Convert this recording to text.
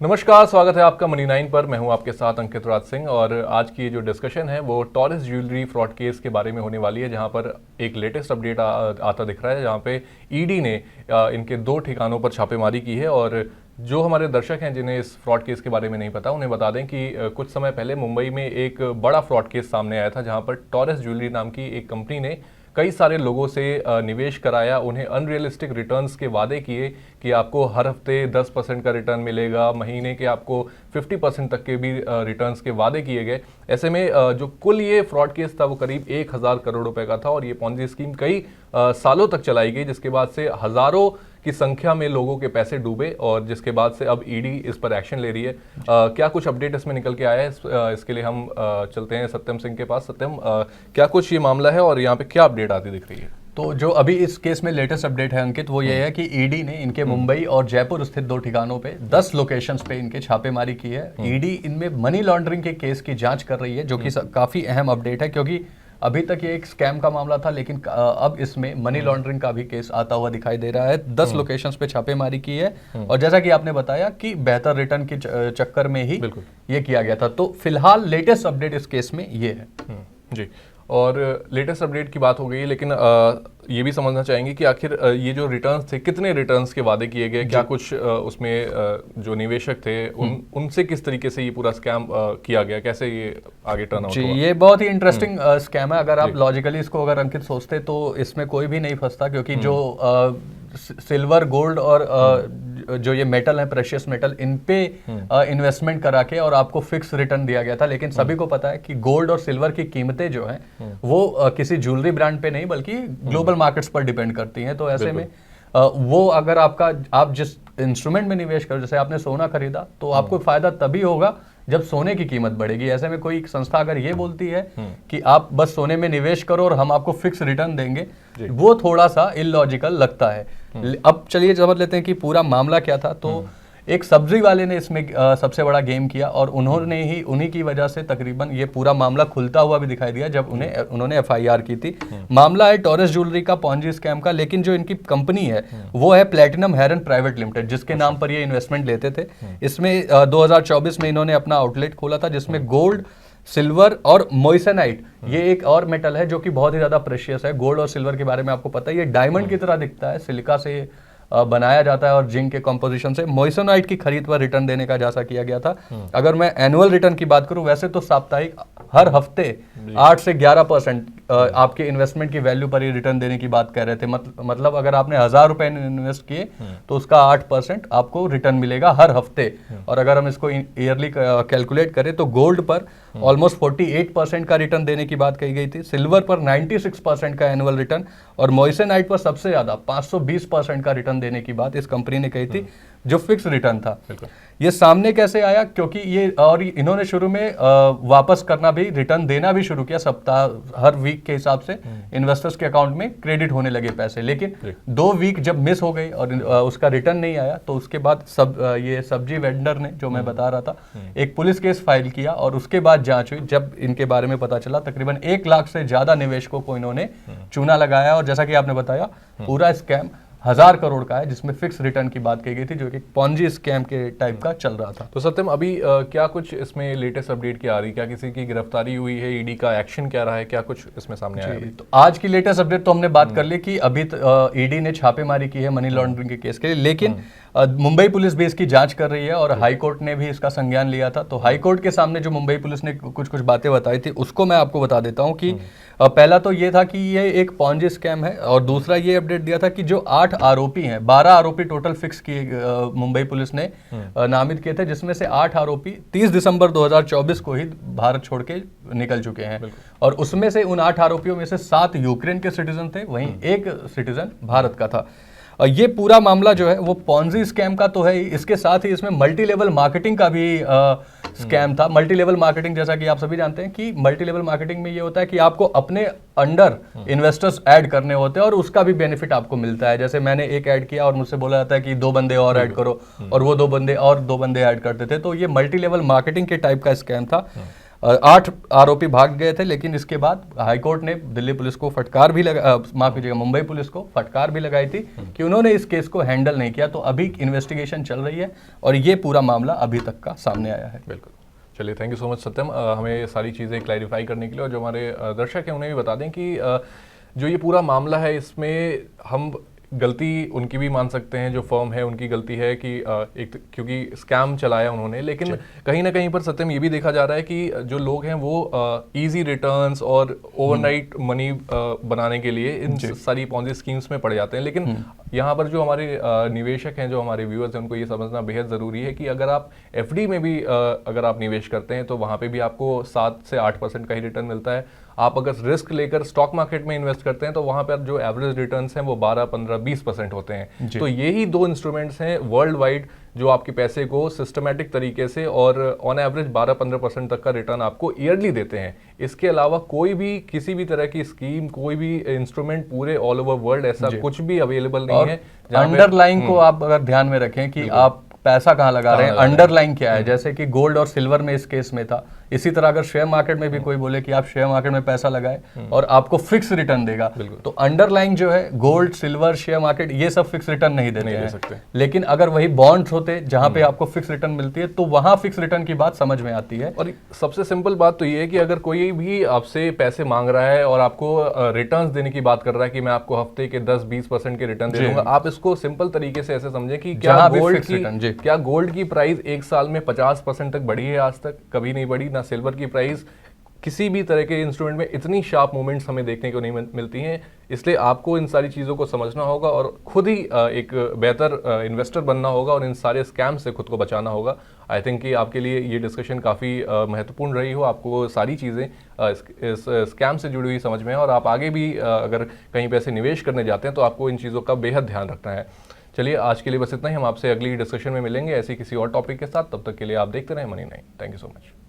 नमस्कार, स्वागत है आपका मनी 9 पर। मैं हूं आपके साथ अंकित राज सिंह और आज की ये जो डिस्कशन है वो टॉरस ज्वेलरी फ्रॉड केस के बारे में होने वाली है, जहां पर एक लेटेस्ट अपडेट आता दिख रहा है, जहां पे ईडी ने इनके 2 ठिकानों पर छापेमारी की है। और जो हमारे दर्शक हैं जिन्हें इस फ्रॉड केस के बारे में नहीं पता, उन्हें बता दें कि कुछ समय पहले मुंबई में एक बड़ा फ्रॉड केस सामने आया था, जहाँ पर टॉरस ज्वेलरी नाम की एक कंपनी ने कई सारे लोगों से निवेश कराया, उन्हें अनरियलिस्टिक रिटर्न्स के वादे किए कि आपको हर हफ्ते 10% का रिटर्न मिलेगा, महीने के आपको 50% तक के भी रिटर्न्स के वादे किए गए। ऐसे में जो कुल ये फ्रॉड केस था वो करीब 1000 करोड़ रुपए का था और ये पॉन्जी स्कीम कई सालों तक चलाई गई, जिसके बाद से हजारों की संख्या में लोगों के पैसे डूबे और जिसके बाद से अब ईडी इस पर एक्शन ले रही है। क्या कुछ अपडेट इसमें निकल के आया है, इसके लिए हम चलते हैं सत्यम सिंह के पास। सत्यम, क्या कुछ ये मामला है और यहाँ पे क्या अपडेट आती दिख रही है? तो जो अभी इस केस में लेटेस्ट अपडेट है अंकित, वो ये है कि ईडी ने इनके मुंबई और जयपुर स्थित 2 ठिकानों पे 10 लोकेशंस पे इनके छापेमारी की है। ईडी इनमें मनी लॉन्ड्रिंग के केस की जांच कर रही है, जो कि काफी अहम अपडेट है, क्योंकि अभी तक ये एक स्कैम का मामला था, लेकिन अब इसमें मनी लॉन्ड्रिंग का भी केस आता हुआ दिखाई दे रहा है। 10 लोकेशंस पे छापेमारी की है और जैसा कि आपने बताया कि बेहतर रिटर्न के चक्कर में ही ये किया गया था। तो फिलहाल लेटेस्ट अपडेट इस केस में ये है। जी, और लेटेस्ट अपडेट की बात हो गई, लेकिन ये भी समझना चाहेंगे कि आखिर ये जो रिटर्न्स थे, कितने रिटर्न्स के वादे किए गए, क्या कुछ उसमें जो निवेशक थे उनसे किस तरीके से ये पूरा स्कैम किया गया, कैसे ये आगे टर्न आउट हुआ? ये बहुत ही इंटरेस्टिंग स्कैम है। अगर आप लॉजिकली इसको अगर अंकित सोचते तो इसमें कोई भी नहीं फंसता, क्योंकि जो सिल्वर, गोल्ड और जो ये मेटल है, प्रेशियस मेटल, इन पे इन्वेस्टमेंट करा के और आपको फिक्स रिटर्न दिया गया था। लेकिन सभी को पता है कि गोल्ड और सिल्वर की कीमतें जो हैं वो किसी ज्वेलरी ब्रांड पे नहीं बल्कि ग्लोबल मार्केट्स पर डिपेंड करती हैं। तो ऐसे में वो अगर आप जिस इंस्ट्रूमेंट में निवेश करो, जैसे आपने सोना खरीदा, तो आपको फायदा तभी होगा जब सोने की कीमत बढ़ेगी। ऐसे में कोई संस्था अगर ये बोलती है कि आप बस सोने में निवेश करो और हम आपको फिक्स रिटर्न देंगे, वो थोड़ा सा इलॉजिकल लगता है। अब चलिए समझ लेते हैं कि पूरा मामला क्या था। तो एक सब्जी वाले ने इसमें सबसे बड़ा गेम किया और उन्हीं की वजह से तकरीबन ये पूरा मामला खुलता हुआ भी दिखाई दिया जब उन्होंने एफआईआर की थी। मामला है टॉरस ज्वेलरी का पॉन्जी स्कैम का, लेकिन जो इनकी कंपनी है वो है प्लैटिनम हेरन प्राइवेट लिमिटेड, जिसके नाम पर ये इन्वेस्टमेंट लेते थे। इसमें 2024 में इन्होंने अपना आउटलेट खोला था, जिसमें गोल्ड, सिल्वर और मोइसनाइट, ये एक और मेटल है जो कि बहुत ही ज्यादा प्रेशियस है। गोल्ड और सिल्वर के बारे में आपको पता है, ये डायमंड की तरह दिखता है, सिलिका से बनाया जाता है और जिंक के कंपोजिशन से। मोइसनाइट की खरीद पर रिटर्न देने का जायजा किया गया था। अगर मैं एनुअल रिटर्न की बात करूं, वैसे तो साप्ताहिक हर हफ्ते 8 से 11% आपके इन्वेस्टमेंट की वैल्यू पर ही रिटर्न देने की बात कर रहे थे। मतलब अगर आपने 1000 रुपए इन्वेस्ट किए तो उसका 8% आपको रिटर्न मिलेगा हर हफ्ते। और अगर हम इसको ईयरली कैलकुलेट करें तो गोल्ड पर ऑलमोस्ट 48% का रिटर्न देने की बात कही गई थी, सिल्वर पर 96% का एनुअल रिटर्न और मोइसनाइट पर सबसे ज्यादा 520% का रिटर्न देने की बात इस कंपनी ने कही थी, जो फिक्स रिटर्न था। ये सामने कैसे आया? क्योंकि इन्होंने शुरू में वापस करना भी, रिटर्न देना भी शुरू किया। सप्ताह हर वीक के हिसाब से इन्वेस्टर्स के अकाउंट में क्रेडिट होने लगे पैसे। लेकिन 2 वीक जब मिस हो गई और उसका रिटर्न नहीं आया, तो उसके बाद ये सब्जी वेंडर ने, जो मैं बता रहा था, एक पुलिस केस फाइल किया और उसके बाद जांच हुई। जब इनके बारे में पता चला, तकरीबन 1 लाख से ज्यादा निवेशकों को इन्होंने चूना लगाया और जैसा कि आपने बताया पूरा स्कैम 1000 करोड़ का है, जिसमें फिक्स रिटर्न की बात कही गई थी, जो कि पॉन्जी स्कैम के टाइप का चल रहा था। तो सत्यम, अभी क्या कुछ इसमें लेटेस्ट अपडेट क्या आ रही, क्या किसी की गिरफ्तारी हुई है, ईडी का एक्शन क्या रहा है, क्या कुछ इसमें सामने आया? तो आज की लेटेस्ट अपडेट तो हमने बात कर ली कि अभी ईडी ने छापेमारी की है मनी लॉन्ड्रिंग के केस के लिए, लेकिन मुंबई पुलिस भी इसकी जांच कर रही है और हाई कोर्ट ने भी इसका संज्ञान लिया था। तो हाई कोर्ट के सामने जो मुंबई पुलिस ने कुछ बातें बताई थी, उसको मैं आपको बता देता हूं कि पहला तो ये था कि ये एक पॉन्जी स्कैम है, और दूसरा ये अपडेट दिया था कि जो 8 आरोपी हैं, 12 आरोपी टोटल फिक्स किए मुंबई पुलिस ने नामित किए थे, जिसमें से 8 आरोपी 30 दिसंबर 2024 को ही भारत छोड़ के निकल चुके हैं। और उसमें से उन 8 आरोपियों में से 7 यूक्रेन के सिटीजन थे, वहीं 1 सिटीजन भारत का था। ये पूरा मामला जो है वो पॉन्जी स्कैम का तो है ही, इसके साथ ही इसमें मल्टी लेवल मार्केटिंग का भी स्कैम था। मल्टी लेवल मार्केटिंग, जैसा कि आप सभी जानते हैं कि मल्टी लेवल मार्केटिंग में ये होता है कि आपको अपने अंडर इन्वेस्टर्स ऐड करने होते हैं और उसका भी बेनिफिट आपको मिलता है। जैसे मैंने एक ऐड किया और मुझसे बोला जाता है कि 2 बंदे और ऐड करो, और वो 2 बंदे ऐड करते थे। तो ये मल्टी लेवल मार्केटिंग के टाइप का स्कैम था। 8 आरोपी भाग गए थे, लेकिन इसके बाद हाईकोर्ट ने दिल्ली पुलिस को फटकार भी माफ कीजिएगा, मुंबई पुलिस को फटकार भी लगाई थी कि उन्होंने इस केस को हैंडल नहीं किया। तो अभी इन्वेस्टिगेशन चल रही है और ये पूरा मामला अभी तक का सामने आया है। बिल्कुल, चलिए, थैंक यू सो मच सत्यम, हमें ये सारी चीज़ें क्लैरिफाई करने के लिए। और जो हमारे दर्शक हैं उन्हें भी बता दें कि जो ये पूरा मामला है इसमें हम गलती उनकी भी मान सकते हैं, जो फर्म है उनकी गलती है कि एक क्योंकि स्कैम चलाया उन्होंने, लेकिन कहीं ना कहीं पर सत्यम ये भी देखा जा रहा है कि जो लोग हैं वो इजी रिटर्न्स और ओवरनाइट मनी बनाने के लिए इन सारी पॉन्जी स्कीम्स में पड़ जाते हैं। लेकिन यहाँ पर जो हमारे निवेशक हैं, जो हमारे व्यूअर्स हैं, उनको ये समझना बेहद ज़रूरी है कि अगर आप एफडी में भी अगर आप निवेश करते हैं तो वहाँ पे भी आपको 7 से 8% का ही रिटर्न मिलता है। आप अगर रिस्क लेकर स्टॉक मार्केट में इन्वेस्ट करते हैं तो वहाँ पर जो एवरेज रिटर्न्स हैं वो 12, 15, 20% होते हैं। तो यही दो इंस्ट्रूमेंट्स हैं वर्ल्ड वाइड जो आपके पैसे को सिस्टमैटिक तरीके से और ऑन एवरेज 12-15% तक का रिटर्न आपको ईयरली देते हैं। इसके अलावा कोई भी किसी भी तरह की स्कीम, कोई भी इंस्ट्रूमेंट पूरे ऑल ओवर वर्ल्ड ऐसा कुछ भी अवेलेबल नहीं है। अंडरलाइन को आप अगर ध्यान में रखें कि आप पैसा कहाँ लगा रहे हैं, अंडरलाइन क्या है, जैसे कि गोल्ड और सिल्वर में इस केस में था। इसी तरह अगर शेयर मार्केट में भी कोई बोले कि आप शेयर मार्केट में पैसा लगाए और आपको फिक्स रिटर्न देगा, तो अंडरलाइन जो है गोल्ड, सिल्वर, शेयर मार्केट ये सब फिक्स रिटर्न नहीं देते हैं। लेकिन अगर वही बॉन्ड्स होते जहां पे आपको फिक्स रिटर्न मिलती है तो वहां फिक्स रिटर्न की बात समझ में आती है। और सबसे सिंपल बात तो ये है कि अगर कोई भी आपसे पैसे मांग रहा है और आपको रिटर्न्स देने की बात कर रहा है कि मैं आपको हफ्ते के 10-20% के रिटर्न दे दूंगा, आप इसको सिंपल तरीके से ऐसे समझें कि क्या गोल्ड की प्राइस एक साल में 50% तक बढ़ी है? आज तक कभी नहीं बढ़ी। ना सिल्वर की प्राइस किसी भी तरह के इंस्ट्रूमेंट में इतनी शार्प मूवमेंट्स हमें देखने को नहीं मिलती हैं। इसलिए आपको इन सारी चीज़ों को समझना होगा और खुद ही एक बेहतर इन्वेस्टर बनना होगा और इन सारे स्कैम से खुद को बचाना होगा। आई थिंक कि आपके लिए ये डिस्कशन काफ़ी महत्वपूर्ण रही हो, आपको सारी चीज़ें इस स्कैम से जुड़ी हुई समझ में है और आप आगे भी अगर कहीं पैसे निवेश करने जाते हैं तो आपको इन चीज़ों का बेहद ध्यान रखना है। चलिए, आज के लिए बस इतना ही। हम आपसे अगली डिस्कशन में मिलेंगे ऐसी किसी और टॉपिक के साथ। तब तक के लिए आप देखते रहें money nine. Thank you so much.